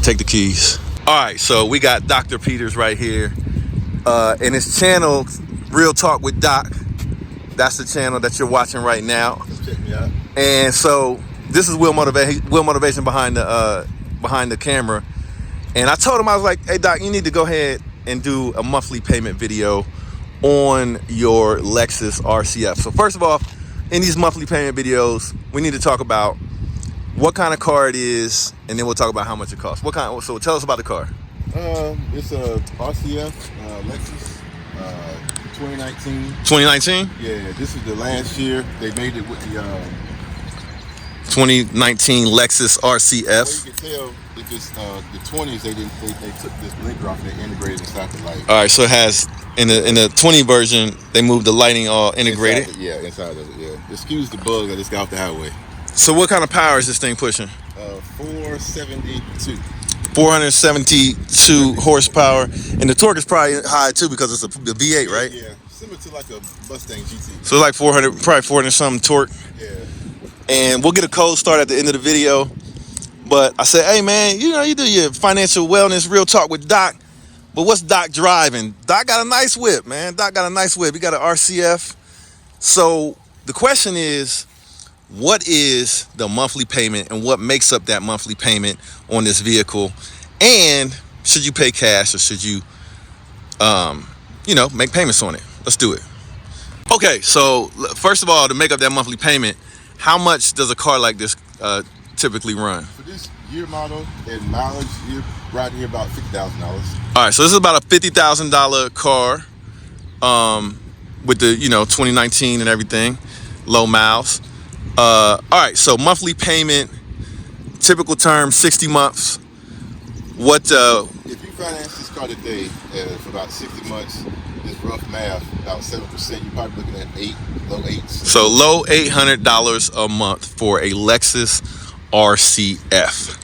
take the keys. All right, so we got Dr. Peters right here. And his channel, Real Talk with Doc. That's the channel that you're watching right now. Check me out. And so this is Will Motivation behind the camera. And I told him, I was like, hey Doc, you need to go ahead and do a monthly payment video on your Lexus RCF. So first of all, in these monthly payment videos, we need to talk about what kind of car it is, and then we'll talk about how much it costs. So tell us about the car. It's a RCF Lexus 2019. 2019? Yeah, this is the last year they made it with the 2019 Lexus RCF. Well, you can tell if it's the 20s. They took this blinker off and they integrated inside the light. All right, so it has in the 20 version they moved the lighting all integrated. Inside of it. Yeah, excuse the bug that just got off the highway. So what kind of power is this thing pushing? 472. 472 horsepower, and the torque is probably high too because it's a V8, right? Yeah, similar to like a Mustang GT. So like 400 something torque. Yeah. And we'll get a cold start at the end of the video. But I said, hey man, you do your financial wellness, Real Talk with Doc. But what's Doc driving? Doc got a nice whip, man. Doc got a nice whip. He got an RCF. So the question is, what is the monthly payment and what makes up that monthly payment on this vehicle? And should you pay cash or should you, make payments on it? Let's do it. Okay, so first of all, to make up that monthly payment, how much does a car like this typically run? For this year model and mileage, you're right here about $50,000. All right, so this is about a $50,000 car with the 2019 and everything, low miles. All right, so monthly payment, typical term, 60 months. What? If you finance this car today for about 60 months, this rough math, about 7%, you're probably looking at low eights. So low $800 a month for a Lexus RCF.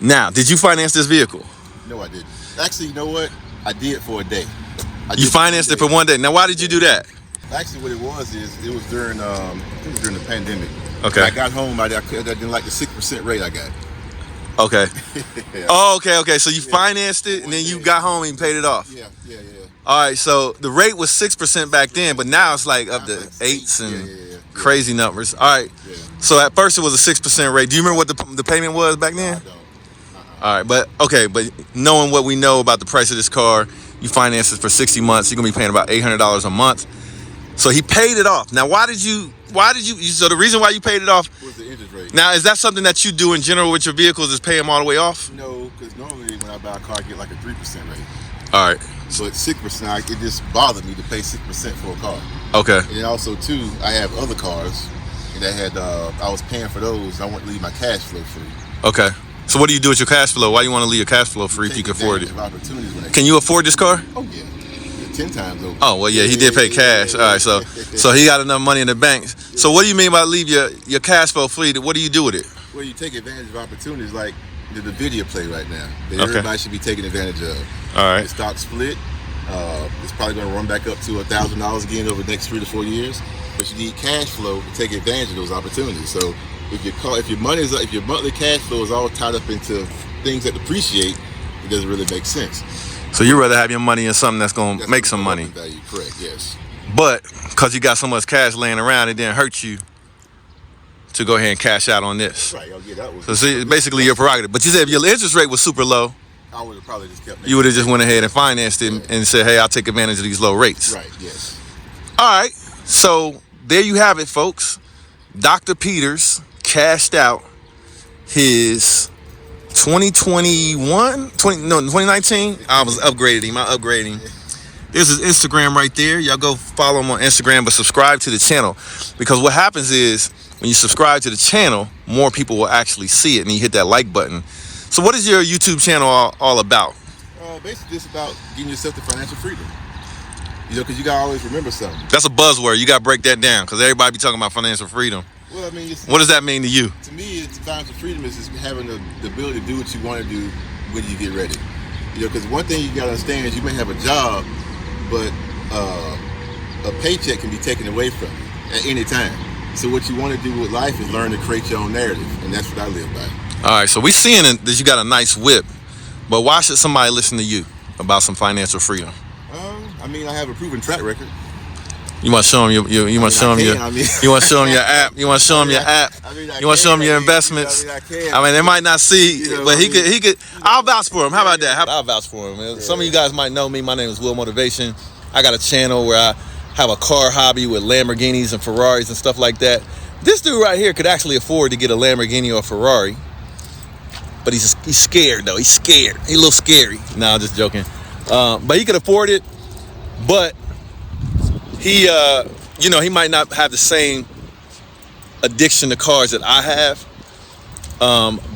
Now, did you finance this vehicle? No, I didn't. Actually, you know what? I did for a day. You financed it for one day. Now, why did you do that? Actually, what it was during the pandemic. Okay. When I got home, I didn't like the 6% rate I got. Okay. Yeah. Oh, okay. So you financed it and then you got home and paid it off. Yeah. All right. So the rate was 6% back then, but now it's like up to 8s and crazy numbers. All right. Yeah. So at first it was a 6% rate. Do you remember what the payment was back then? I don't. All right, but knowing what we know about the price of this car, you finance it for 60 months, you're gonna be paying about $800 a month. So he paid it off. Now, why did you? So the reason why you paid it off was the interest rate. Now, is that something that you do in general with your vehicles? Is pay them all the way off? No, because normally when I buy a car, I get like a 3% rate. All right. So at 6%, it just bothered me to pay 6% for a car. Okay. And then also too, I have other cars, and I was paying for those. I want to leave my cash flow free. Okay. So what do you do with your cash flow? Why do you want to leave your cash flow free if you can afford it? Can you afford this car? Oh yeah. 10 times over. Oh well, yeah, he did pay cash. All right, so he got enough money in the bank. So what do you mean by leave your cash flow free? What do you do with it? Well, you take advantage of opportunities like the video play right now that Okay. everybody should be taking advantage of. All right. The stock split. It's probably going to run back up to $1,000 again over the next 3 to 4 years. But you need cash flow to take advantage of those opportunities. So if your monthly cash flow is all tied up into things that depreciate, it doesn't really make sense. So you'd rather have your money in something that's going to make some money. Value, correct? Yes. But because you got so much cash laying around, it didn't hurt you to go ahead and cash out on this. Right. Yeah, that was. So see, basically your prerogative. But you said if your interest rate was super low, I would have probably just kept. You would have just went ahead and financed it and said, "Hey, I'll take advantage of these low rates." Right. Yes. All right. So there you have it, folks. Dr. Peters cashed out his 2019. I was upgraded him. I upgraded him. There's his Instagram right there. Y'all go follow him on Instagram, but subscribe to the channel, because what happens is when you subscribe to the channel, more people will actually see it, and you hit that like button. So what is your YouTube channel all about? Basically, it's about getting yourself to financial freedom. Because you gotta always remember something. That's a buzzword. You gotta break that down, because everybody be talking about financial freedom. Well, I mean, what does that mean to you? To me, financial freedom is just having the ability to do what you want to do when you get ready. Because one thing you gotta understand is you may have a job, but a paycheck can be taken away from you at any time. So what you want to do with life is learn to create your own narrative, and that's what I live by. All right, so we seeing that you got a nice whip. But why should somebody listen to you about some financial freedom? I mean, I have a proven track record. You want to show them you want to show them you want to show them your app. You want to show them your app. You want to show them your investments. I mean, they might not see, but he could. I'll vouch for him. How about that? I'll vouch for him. Yeah. Some of you guys might know me. My name is Will Motivation. I got a channel where I have a car hobby with Lamborghinis and Ferraris and stuff like that. This dude right here could actually afford to get a Lamborghini or a Ferrari, but he's scared though. He's scared. He's a little scary. No, I'm just joking. But he could afford it, but he he might not have the same addiction to cars that I have,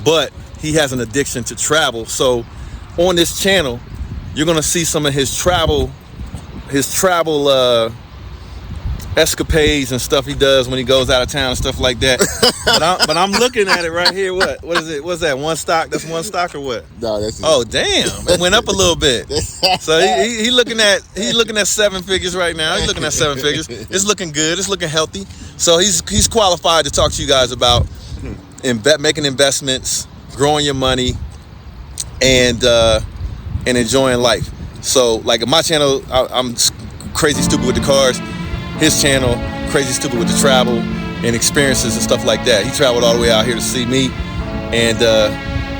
but he has an addiction to travel. So on this channel, you're gonna see some of his travel escapades and stuff he does when he goes out of town and stuff like that. but I'm looking at it right here. What is it? What's that? One stock? That's one stock or what? No, that's. Oh damn! It went up a little bit. So he looking at 7 figures right now. He's looking at 7 figures. It's looking good. It's looking healthy. So he's qualified to talk to you guys about making investments, growing your money, and enjoying life. So like in my channel, I'm crazy stupid with the cars. His channel, crazy stupid with the travel and experiences and stuff like that. He traveled all the way out here to see me, and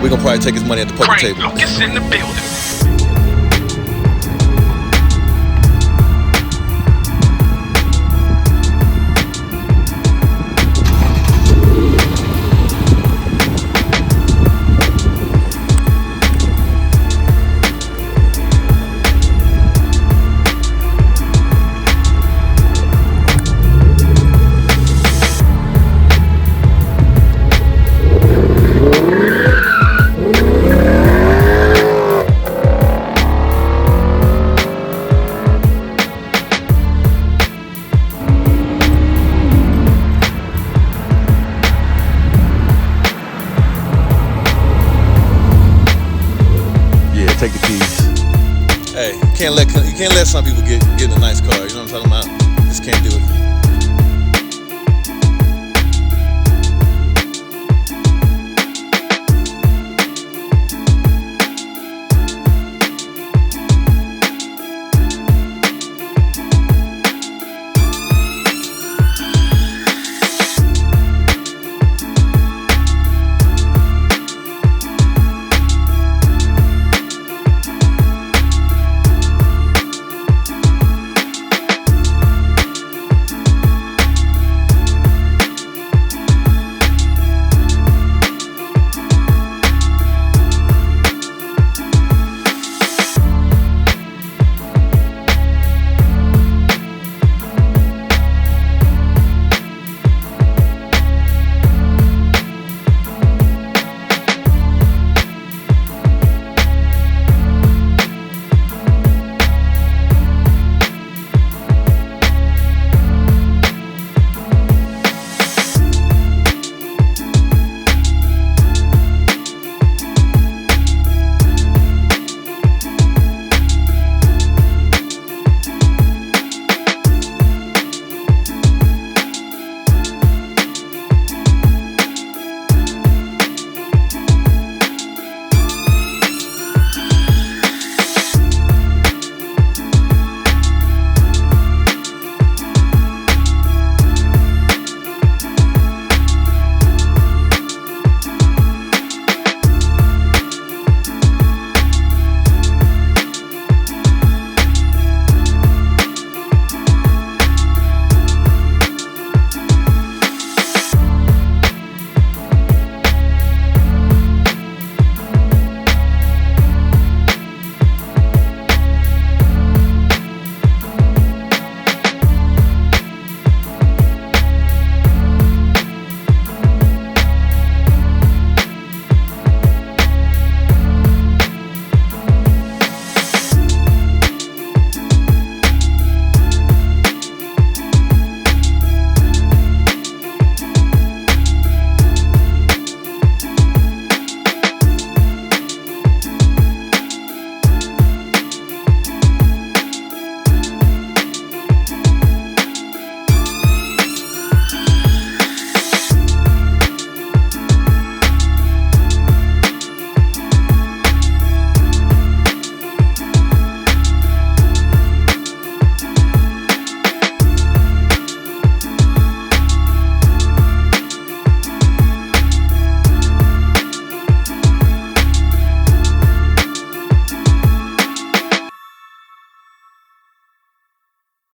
we're gonna probably take his money at the poker table. Lucas in the building. Take the keys. Hey, you can't let some people get in a nice car. You know what I'm talking about? Just can't do it.